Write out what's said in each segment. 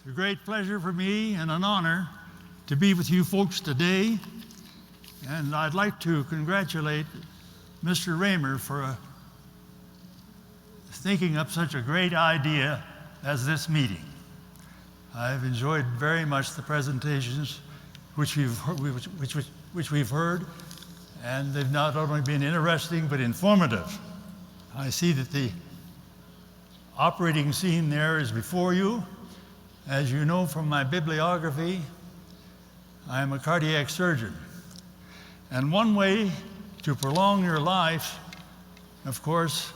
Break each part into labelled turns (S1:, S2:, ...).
S1: a great pleasure for me and an honor to be with you folks today. And I'd like to congratulate Mr. Raymer for thinking up such a great idea as this meeting. I've enjoyed very much the presentations which we've heard, and they've not only been interesting but informative. I see that the operating scene there is before you. As you know from my bibliography, I am a cardiac surgeon. And one way to prolong your life, of course,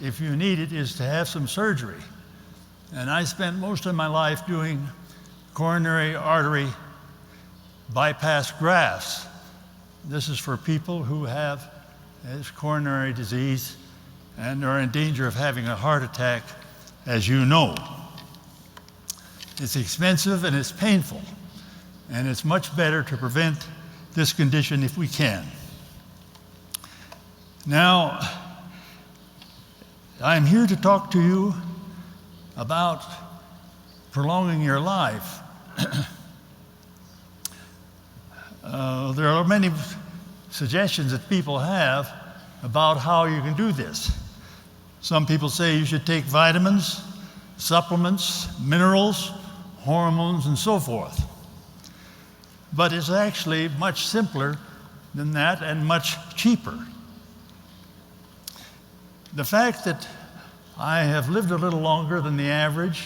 S1: if you need it, is to have some surgery. And I spent most of my life doing coronary artery bypass grafts. This is for people who have coronary disease and are in danger of having a heart attack, as you know. It's expensive and it's painful, and it's much better to prevent this condition if we can. Now, I'm here to talk to you about prolonging your life. There are many suggestions that people have about how you can do this. Some people say you should take vitamins, supplements, minerals, hormones, and so forth. But it's actually much simpler than that and much cheaper. The fact that I have lived a little longer than the average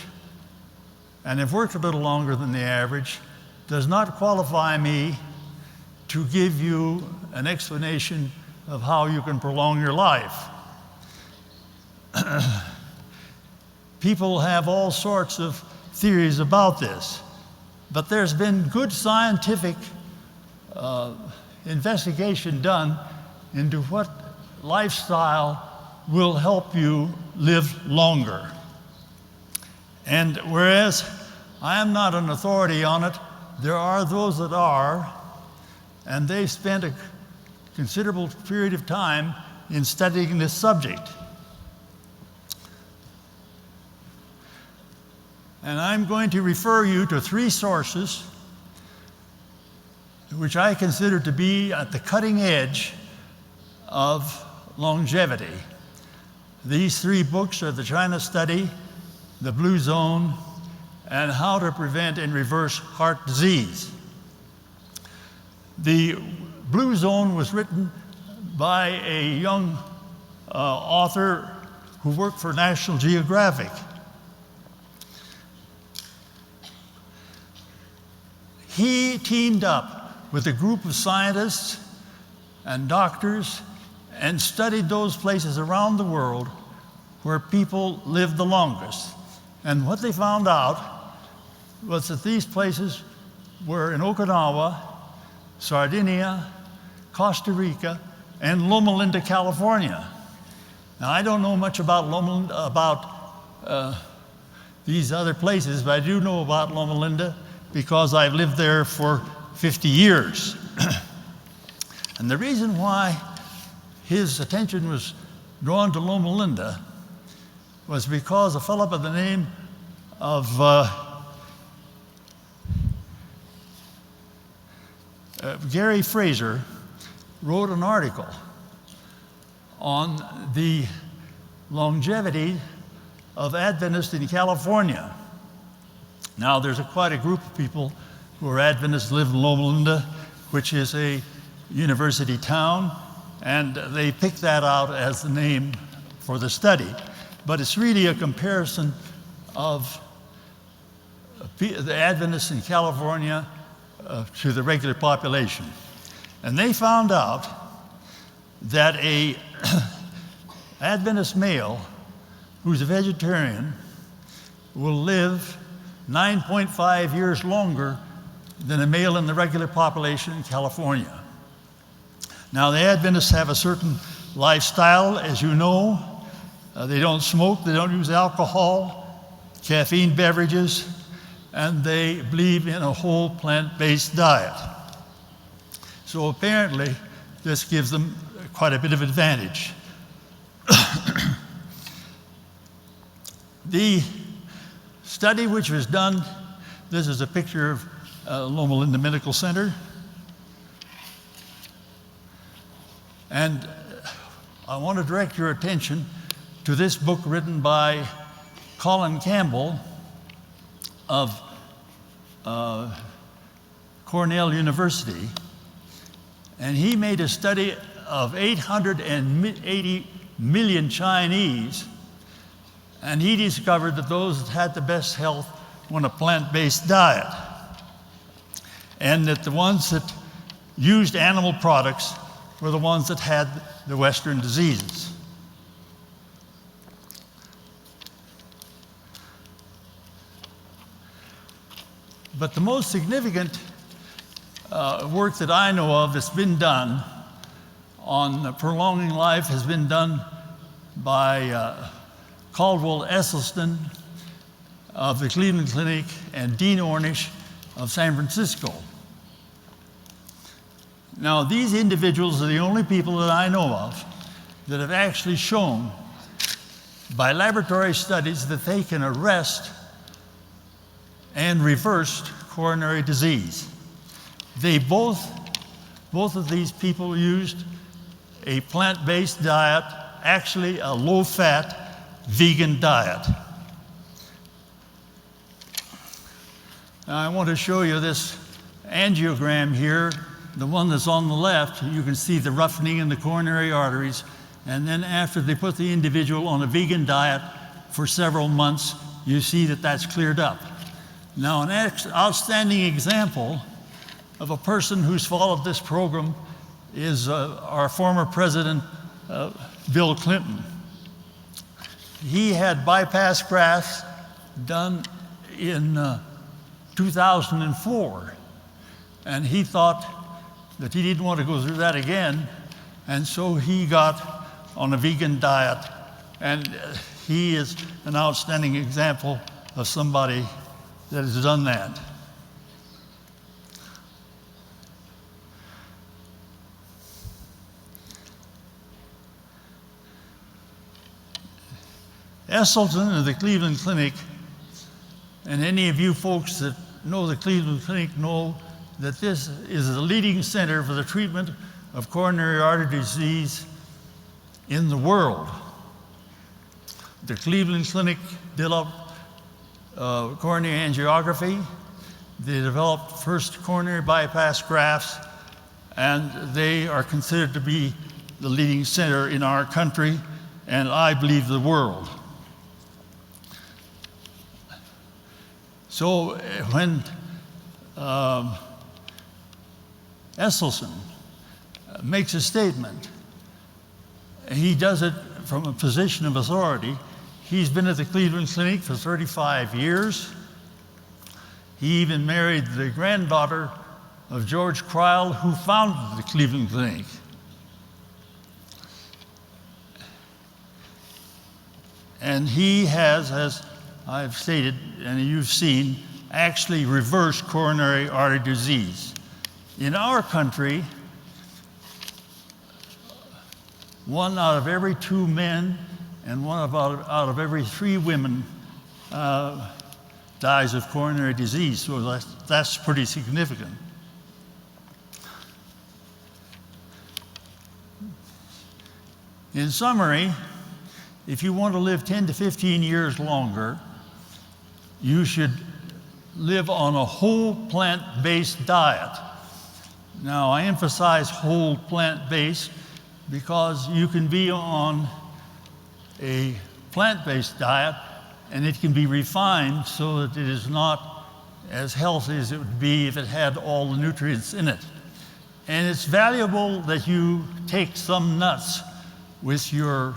S1: and have worked a little longer than the average does not qualify me to give you an explanation of how you can prolong your life. People have all sorts of theories about this, but there's been good scientific investigation done into what lifestyle will help you live longer. And whereas I am not an authority on it, there are those that are, and they spent a considerable period of time in studying this subject. And I'm going to refer you to three sources which I consider to be at the cutting edge of longevity. These three books are the China Study, the Blue Zone, and How to Prevent and Reverse Heart Disease. The Blue Zone was written by a young author who worked for National Geographic. He teamed up with a group of scientists and doctors and studied those places around the world where people lived the longest. And what they found out was that these places were in Okinawa, Sardinia, Costa Rica, and Loma Linda, California. Now, I don't know much about these other places, but I do know about Loma Linda because I've lived there for 50 years. And the reason why his attention was drawn to Loma Linda was because a fellow by the name of Gary Fraser wrote an article on the longevity of Adventists in California. Now, there's quite a group of people who are Adventists live in Loma Linda, which is a university town, and they picked that out as the name for the study. But it's really a comparison of the Adventists in California to the regular population. And they found out that a Adventist male who's a vegetarian will live 9.5 years longer than a male in the regular population in California. Now, the Adventists have a certain lifestyle, as you know. They don't smoke, they don't use alcohol, caffeine beverages, and they believe in a whole plant-based diet. So apparently, this gives them quite a bit of advantage. study which was done, this is a picture of Loma Linda Medical Center. And I want to direct your attention to this book written by Colin Campbell of Cornell University. And he made a study of 880 million Chinese, and he discovered that those that had the best health were on a plant-based diet, and that the ones that used animal products were the ones that had the Western diseases. But the most significant work that I know of that's been done on prolonging life has been done by Caldwell Esselstyn of the Cleveland Clinic and Dean Ornish of San Francisco. Now, these individuals are the only people that I know of that have actually shown by laboratory studies that they can arrest and reverse coronary disease. They both of these people used a plant-based diet, actually a low-fat vegan diet. Now, I want to show you this angiogram here. The one that's on the left, you can see the roughening in the coronary arteries, and then after they put the individual on a vegan diet for several months, you see that that's cleared up. Now, an outstanding example of a person who's followed this program is our former president, Bill Clinton. He had bypass grafts done in 2004, and he thought that he didn't want to go through that again, and so he got on a vegan diet, and he is an outstanding example of somebody that has done that. Esselstyn of the Cleveland Clinic, and any of you folks that know the Cleveland Clinic know that this is the leading center for the treatment of coronary artery disease in the world. The Cleveland Clinic developed coronary angiography. They developed first coronary bypass grafts, and they are considered to be the leading center in our country, and I believe the world. So when Esselstyn makes a statement, he does it from a position of authority. He's been at the Cleveland Clinic for 35 years. He even married the granddaughter of George Cryle, who founded the Cleveland Clinic. And he has, as I've stated, and you've seen, actually reversed coronary artery disease. In our country, 1 out of every 2 men and 1 out of every 3 women dies of coronary disease, so that's pretty significant. In summary, if you want to live 10 to 15 years longer, you should live on a whole plant-based diet. Now, I emphasize whole plant-based because you can be on a plant-based diet and it can be refined so that it is not as healthy as it would be if it had all the nutrients in it. And it's valuable that you take some nuts with your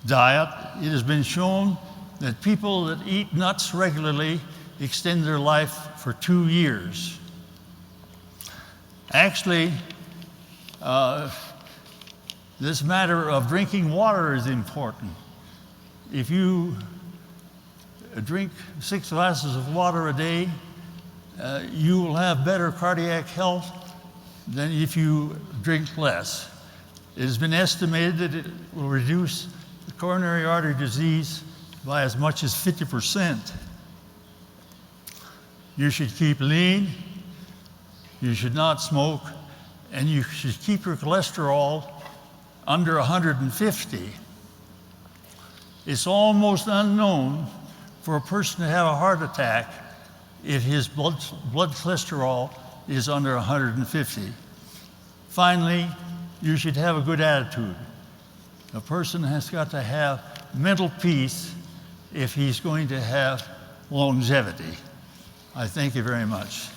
S1: diet. It has been shown that people that eat nuts regularly extend their life for 2 years. Actually, this matter of drinking water is important. If you drink 6 glasses of water a day, you will have better cardiac health than if you drink less. It has been estimated that it will reduce coronary artery disease by as much as 50%. You should keep lean, you should not smoke, and you should keep your cholesterol under 150. It's almost unknown for a person to have a heart attack if his blood cholesterol is under 150. Finally, you should have a good attitude. A person has got to have mental peace if he's going to have longevity. I thank you very much.